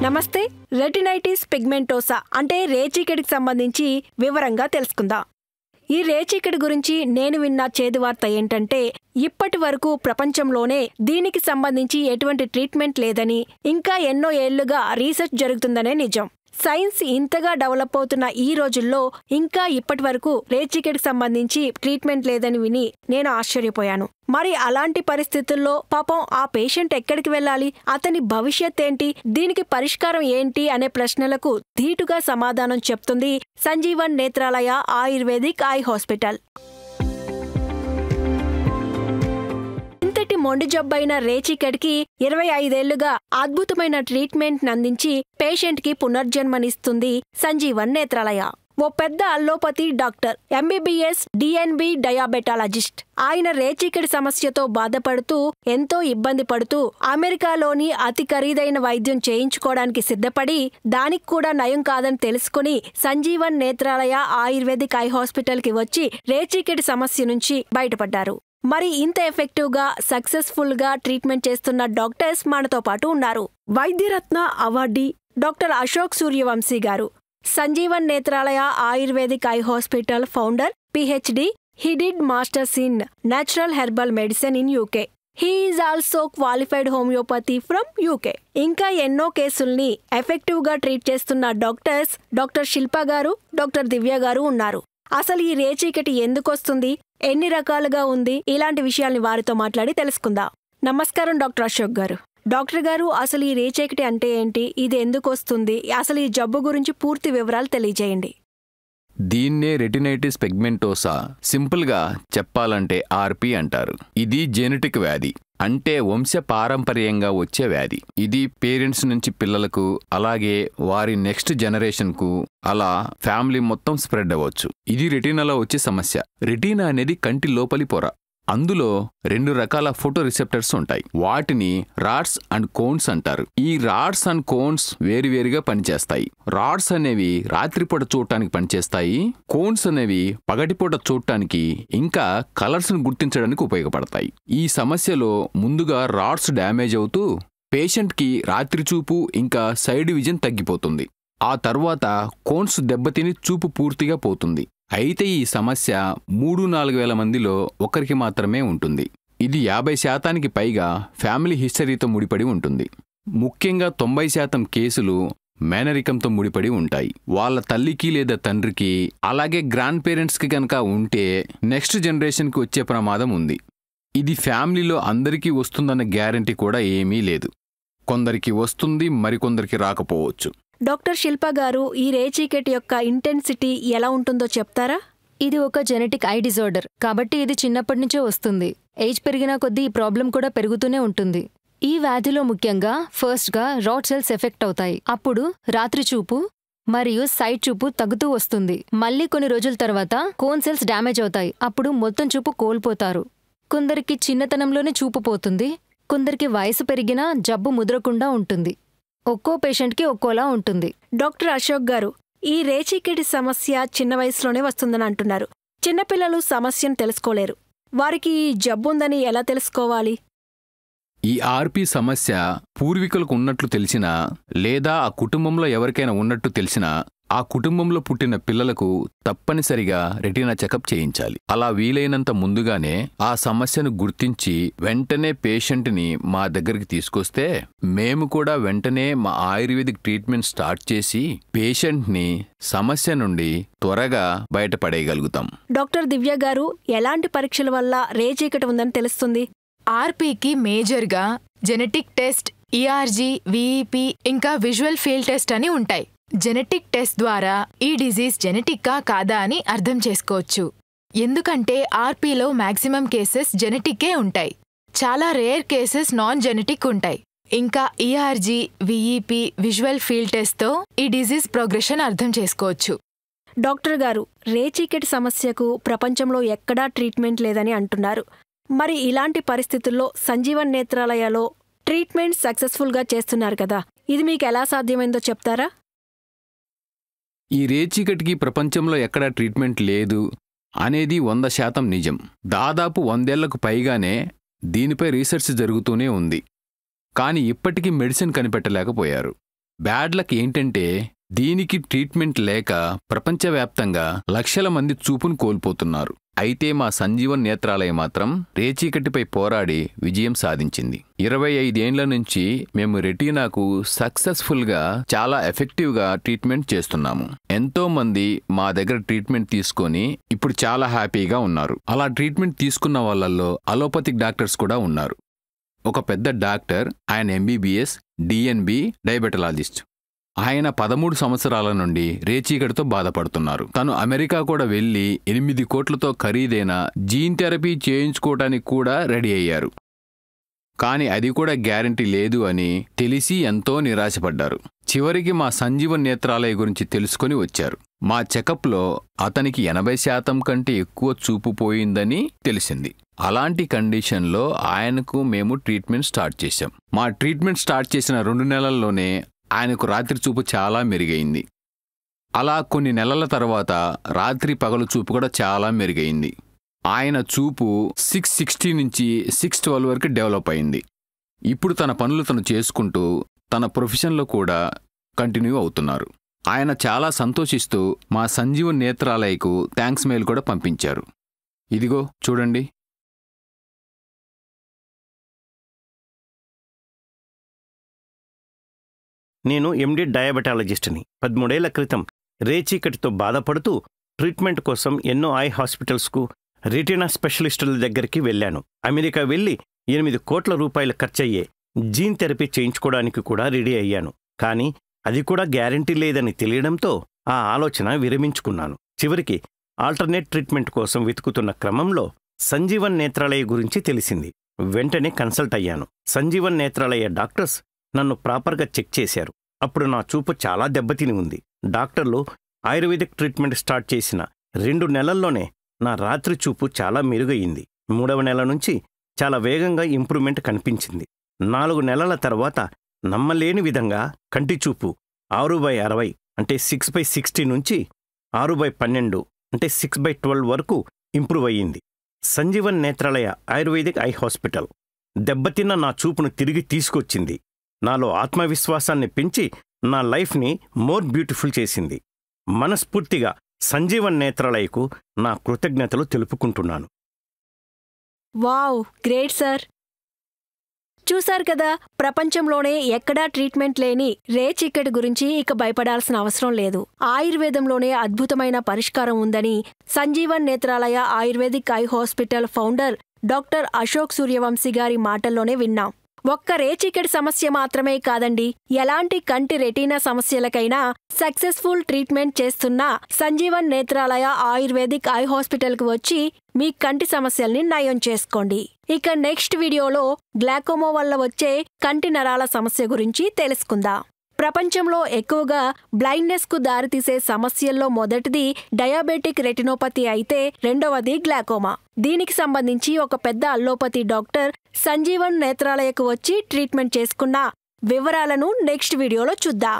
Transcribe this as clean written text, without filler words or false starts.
నమస్తే. Retinitis pigmentosa అంటే రేచీకటికి సంబంధించి వివరంగా తెలుసుకుందాం. ఈ రేచీకటి గురించి నేను విన్న చేదు వార్త ఏంటంటే ఇప్పటి వరకు ప్రపంచంలోనే దీనికి సంబంధించి ఎటువంటి ట్రీట్మెంట్ లేదని, ఇంకా ఎన్నో ఏళ్లుగా రీసెర్చ్ జరుగుతుందనే నిజం. సైన్స్ ఇంతగా డెవలప్ అవుతున్న ఈ రోజుల్లో ఇంకా ఇప్పటి వరకు రేచీకటికి సంబంధించి ట్రీట్మెంట్ లేదని విని నేను ఆశ్చర్యపోయాను. మరి అలాంటి పరిస్థితుల్లో పాపం ఆ పేషెంట్ ఎక్కడికి వెళ్ళాలి, అతని భవిష్యత్ ఏంటి, దీనికి పరిష్కారం ఏంటి అనే ప్రశ్నలకు ధీటుగా సమాధానం చెప్తుంది Sanjeevan Netralaya ayurvedic eye hospital. ఇంతటి మొండి జబ్బైన రేచీకటికి 25 ఏళ్లుగా అద్భుతమైన ట్రీట్మెంట్ నందించి పేషెంట్ కి పునర్జన్మనిస్తుంది సంజీవన్ నేత్రాలయ. ఓ పెద్ద allopathy doctor, MBBS DNB diabetologist. ఆయన రేచీకటి సమస్యతో బాధపడుతూ ఎంతో ఇబ్బంది పడుతూ అమెరికాలోని అతి ఖరీదైన వైద్యం చేయించుకోవడానికి సిద్ధపడి దానికి కూడా నయం కాదని తెలుసుకుని Sanjeevan Netralaya ayurvedic eye hospital కి వచ్చి రేచీకటి సమస్య నుంచి బయటపడ్డారు. మరి ఇంత ఎఫెక్టివ్గా సక్సెస్ఫుల్గా ట్రీట్మెంట్ చేస్తున్న డాక్టర్స్ మనతో పాటు ఉన్నారు. వైద్యరత్న అవార్డీ డాక్టర్ అశోక్ సూర్యవంశీ గారు, Sanjeevan Netralaya ayurvedic eye hospital founder, PhD. He did masters in natural herbal medicine in UK. He is also qualified homeopathy from UK. ఇంకా ఎన్నో కేసుల్ని ఎఫెక్టివ్గా ట్రీట్ చేస్తున్న డాక్టర్స్ డాక్టర్ శిల్ప గారు, డాక్టర్ దివ్య గారు ఉన్నారు. అసలు ఈ రేచీకటి ఎందుకొస్తుంది, ఎన్ని రకాలుగా ఉంది, ఇలాంటి విషయాల్ని వారితో మాట్లాడి తెలుసుకుందాం. నమస్కారం డాక్టర్ అశోక్ గారు. డాక్టర్ గారు, అసలు ఈ రేచీకటి అంటే ఏంటి, ఇది ఎందుకు వస్తుంది, అసలు ఈ జబ్బు గురించి పూర్తి వివరాలు తెలియజేయండి. దీన్నే రెటినైటిస్ పిగ్మెంటోసా, సింపుల్గా చెప్పాలంటే ఆర్పి అంటారు. ఇది జెనెటిక్ వ్యాధి, అంటే వంశపారంపర్యంగా వచ్చే వ్యాధి. ఇది పేరెంట్స్ నుంచి పిల్లలకు, అలాగే వారి నెక్స్ట్ జనరేషన్కు, అలా ఫ్యామిలీ మొత్తం స్ప్రెడ్ అవ్వచ్చు. ఇది రెటీనాలో వచ్చే సమస్య. రెటీనా అనేది కంటి లోపలి పొర. అందులో 2 రకాల ఫోటో రిసెప్టర్స్ ఉంటాయి. వాటిని రాడ్స్ అండ్ కోన్స్ అంటారు. ఈ రాడ్స్ అండ్ కోన్స్ వేరువేరుగా పనిచేస్తాయి. రాడ్స్ అనేవి రాత్రిపూట చూడటానికి పనిచేస్తాయి. కోన్స్ అనేవి పగటిపూట చూడటానికి, ఇంకా కలర్స్ ను గుర్తించడానికి ఉపయోగపడతాయి. ఈ సమస్యలో ముందుగా రాడ్స్ డ్యామేజ్ అవుతూ పేషెంట్ కి రాత్రి చూపు ఇంకా సైడ్ విజన్ తగ్గిపోతుంది. ఆ తర్వాత కోన్స్ దెబ్బతిని చూపు పూర్తిగా పోతుంది. అయితే ఈ సమస్య 3-4 వేల మందిలో ఒకరికి మాత్రమే ఉంటుంది. ఇది 50% పైగా ఫ్యామిలీ హిస్టరీతో ముడిపడి ఉంటుంది. ముఖ్యంగా 90% కేసులు మేనరికంతో ముడిపడి ఉంటాయి. వాళ్ళ తల్లికి లేదా తండ్రికి, అలాగే గ్రాండ్ పేరెంట్స్కి కనుక ఉంటే నెక్స్ట్ జనరేషన్కి వచ్చే ప్రమాదం ఉంది. ఇది ఫ్యామిలీలో అందరికీ వస్తుందన్న గ్యారంటీ కూడా ఏమీ లేదు. కొందరికి వస్తుంది, మరికొందరికి రాకపోవచ్చు. డాక్టర్ శిల్ప గారు, ఈ రేచీకటి యొక్క ఇంటెన్సిటీ ఎలా ఉంటుందో చెప్తారా? ఇది ఒక జెనెటిక్ ఐ డిజార్డర్ కాబట్టి ఇది చిన్నప్పటి నుంచే వస్తుంది. ఏజ్ పెరిగిన కొద్దీ ఈ ప్రాబ్లం కూడా పెరుగుతూనే ఉంటుంది. ఈ వ్యాధిలో ముఖ్యంగా ఫస్ట్గా రాడ్ సెల్స్ ఎఫెక్ట్ అవుతాయి. అప్పుడు రాత్రి చూపు మరియు సైడ్ చూపు తగ్గుతూ వస్తుంది. మళ్ళీ కొన్ని రోజుల తర్వాత కోన్ సెల్స్ డ్యామేజ్ అవుతాయి. అప్పుడు మొత్తం చూపు కోల్పోతారు. కొందరికి చిన్నతనంలోనే చూపు పోతుంది. కొందరికి వయసు పెరిగినా జబ్బు ముదరకుండా ఉంటుంది. ఒక్కో పేషెంట్కి ఒక్కోలా ఉంటుంది. డాక్టర్ అశోక్ గారు, ఈ రేచీకటి సమస్య చిన్న వయసులోనే వస్తుందని అంటున్నారు. చిన్నపిల్లలు సమస్యను తెలుసుకోలేరు. వారికి ఈ జబ్బుందని ఎలా తెలుసుకోవాలి? ఈ ఆర్పి సమస్య పూర్వీకులకు ఉన్నట్లు తెలిసినా, లేదా ఆ కుటుంబంలో ఎవరికైనా ఉన్నట్టు తెలిసినా, ఆ కుటుంబంలో పుట్టిన పిల్లలకు తప్పనిసరిగా రెటీనా చెకప్ చేయించాలి. అలా వీలైనంత ముందుగానే ఆ సమస్యను గుర్తించి వెంటనే పేషెంట్ని మా దగ్గరికి తీసుకొస్తే మేము కూడా వెంటనే మా ఆయుర్వేదిక్ ట్రీట్మెంట్ స్టార్ట్ చేసి పేషెంట్ని సమస్య నుండి త్వరగా బయటపడేయగలుగుతాం. డాక్టర్ దివ్య గారు, ఎలాంటి పరీక్షల వల్ల రేచీకటి ఉందని తెలుస్తుంది? ఆర్పీకి మేజర్గా జెనెటిక్ టెస్ట్, ఈఆర్జీ, విఈపి, ఇంకా విజువల్ ఫీల్డ్ టెస్ట్ అని ఉంటాయి. జెనెటిక్ టెస్ట్ ద్వారా ఈ డిజీజ్ జెనెటిక్కా కాదా అని అర్థం చేసుకోవచ్చు. ఎందుకంటే ఆర్పీలో మ్యాక్సిమం కేసెస్ జెనెటిక్కే ఉంటాయి. చాలా రేర్ కేసెస్ నాన్ జెనెటిక్ ఉంటాయి. ఇంకా ఈఆర్జీ, విఈపి, విజువల్ ఫీల్డ్ టెస్ట్తో ఈ డిజీజ్ ప్రోగ్రెషన్ అర్థం చేసుకోవచ్చు. డాక్టర్ గారు, రేచీకటి సమస్యకు ప్రపంచంలో ఎక్కడా ట్రీట్మెంట్ లేదని అంటున్నారు. మరి ఇలాంటి పరిస్థితుల్లో సంజీవన్ నేత్రాలయలో ట్రీట్మెంట్ సక్సెస్ఫుల్గా చేస్తున్నారు కదా, ఇది మీకు ఎలా సాధ్యమైందో చెప్తారా? ఈ రేచీకటికి ప్రపంచంలో ఎక్కడా ట్రీట్మెంట్ లేదు అనేది 100% నిజం. దాదాపు 100 ఏళ్లకు పైగానే దీనిపై రీసెర్చ్ జరుగుతూనే ఉంది. కానీ ఇప్పటికీ మెడిసిన్ కనిపెట్టలేకపోయారు. బ్యాడ్ లక్ ఏంటంటే దీనికి ట్రీట్మెంట్ లేక ప్రపంచవ్యాప్తంగా లక్షల మంది చూపును కోల్పోతున్నారు. అయితే మా సంజీవన్ నేత్రాలయ మాత్రం రేచీకటిపై పోరాడి విజయం సాధించింది. 25 ఏండ్ల నుంచి మేము రెటీనాకు సక్సెస్ఫుల్గా చాలా ఎఫెక్టివ్గా ట్రీట్మెంట్ చేస్తున్నాము. ఎంతో మంది మా దగ్గర ట్రీట్మెంట్ తీసుకొని ఇప్పుడు చాలా హ్యాపీగా ఉన్నారు. అలా ట్రీట్మెంట్ తీసుకున్న వాళ్ళల్లో అలోపతిక్ డాక్టర్స్ కూడా ఉన్నారు. ఒక పెద్ద డాక్టర్, ఆయన ఎంబీబీఎస్, డిఎన్బి డయాబెటాలజిస్ట్. ఆయన 13 సంవత్సరాల నుండి రేచీకటితో బాధపడుతున్నారు. తను అమెరికా కూడా వెళ్లి 8 కోట్లతో ఖరీదైన జీన్ థెరపీ చేయించుకోవటానికి కూడా రెడీ అయ్యారు. కాని అది కూడా గ్యారంటీ లేదు అని తెలిసి ఎంతో నిరాశపడ్డారు. చివరికి మా సంజీవన్ నేత్రాలయ గురించి తెలుసుకుని వచ్చారు. మా చెకప్లో అతనికి 80% కంటే ఎక్కువ చూపు పోయిందని తెలిసింది. అలాంటి కండిషన్లో ఆయనకు మేము ట్రీట్మెంట్ స్టార్ట్ చేశాం. మా ట్రీట్మెంట్ స్టార్ట్ చేసిన 2 నెలల్లోనే ఆయనకు రాత్రి చూపు చాలా మెరుగైంది. అలా కొన్ని నెలల తర్వాత రాత్రి పగలు చూపు కూడా చాలా మెరుగైంది. ఆయన చూపు 660 నుంచి 612 వరకు డెవలప్ అయింది. ఇప్పుడు తన పనులు తను చేసుకుంటూ తన ప్రొఫెషన్లో కూడా కంటిన్యూ అవుతున్నారు. ఆయన చాలా సంతోషిస్తూ మా సంజీవన్ నేత్రాలయకు థ్యాంక్స్ మెయిల్ కూడా పంపించారు. ఇదిగో చూడండి. నేను ఎండి డయాబెటాలజిస్ట్ని. 13 ఏళ్ల క్రితం రేచీకటితో బాధపడుతూ ట్రీట్మెంట్ కోసం ఎన్నో ఐ హాస్పిటల్స్కు, రెటీనా స్పెషలిస్టుల దగ్గరికి వెళ్ళాను. అమెరికా వెళ్ళి 8 కోట్ల రూపాయలు ఖర్చయ్యే జీన్ థెరపీ చేయించుకోవడానికి కూడా రెడీ అయ్యాను. కానీ అది కూడా గ్యారంటీ లేదని తెలియడంతో ఆ ఆలోచన విరమించుకున్నాను. చివరికి ఆల్టర్నేట్ ట్రీట్మెంట్ కోసం వెతుకుతున్న క్రమంలో సంజీవన్ నేత్రాలయ గురించి తెలిసింది. వెంటనే కన్సల్ట్ అయ్యాను. సంజీవన్ నేత్రాలయ డాక్టర్స్ నన్ను ప్రాపర్గా చెక్ చేశారు. అప్పుడు నా చూపు చాలా దెబ్బతిని ఉంది. డాక్టర్లు ఆయుర్వేదిక్ ట్రీట్మెంట్ స్టార్ట్ చేసిన 2 నెలల్లోనే నా రాత్రి చూపు చాలా మెరుగయింది. 3వ నెల నుంచి చాలా వేగంగా ఇంప్రూవ్మెంట్ కనిపించింది. 4 నెలల తర్వాత నమ్మలేని విధంగా కంటి చూపు 6/60 అంటే 6/60 నుంచి 6/12 అంటే 6/12 వరకు ఇంప్రూవ్ అయ్యింది. Sanjeevan Netralaya ayurvedic eye hospital దెబ్బతిన్న నా చూపును తిరిగి తీసుకొచ్చింది. నాలో ఆత్మవిశ్వాసాన్ని పెంచి నా లైఫ్ని మోర్ బ్యూటిఫుల్ చేసింది. మనస్ఫూర్తిగా సంజీవన్ నేత్రాలయకు నా కృతజ్ఞతలు తెలుపుకుంటున్నాను. Wow, great sir. చూశారు కదా, ప్రపంచంలోనే ఎక్కడా ట్రీట్మెంట్ లేని రేచీకటి గురించి ఇక భయపడాల్సిన అవసరం లేదు. ఆయుర్వేదంలోనే అద్భుతమైన పరిష్కారం ఉందని Sanjeevan Netralaya ayurvedic eye hospital founder doctor Ashok Suryavanshi గారి మాటల్లోనే విన్నాం. ఒక్క రేచీకటి సమస్య మాత్రమే కాదండి, ఎలాంటి కంటి రెటీనా సమస్యలకైనా సక్సెస్ఫుల్ ట్రీట్మెంట్ చేస్తున్న సంజీవన్ నేత్రాలయ ఆయుర్వేదిక్ ఐ హాస్పిటల్కి వచ్చి మీ కంటి సమస్యల్ని నయం చేసుకోండి. ఇక నెక్స్ట్ వీడియోలో గ్లాకోమా వల్ల వచ్చే కంటి నరాల సమస్య గురించి తెలుసుకుందాం. ప్రపంచంలో ఎక్కువగా బ్లైండ్నెస్ కు దారితీసే సమస్యల్లో మొదటిది డయాబెటిక్ రెటినోపతి అయితే రెండవది గ్లాకోమా. దీనికి సంబంధించి ఒక పెద్ద అల్లోపతి డాక్టర్ సంజీవన్ నేత్రాలయకు వచ్చి ట్రీట్మెంట్ చేసుకున్న వివరాలను నెక్స్ట్ వీడియోలో చూద్దాం.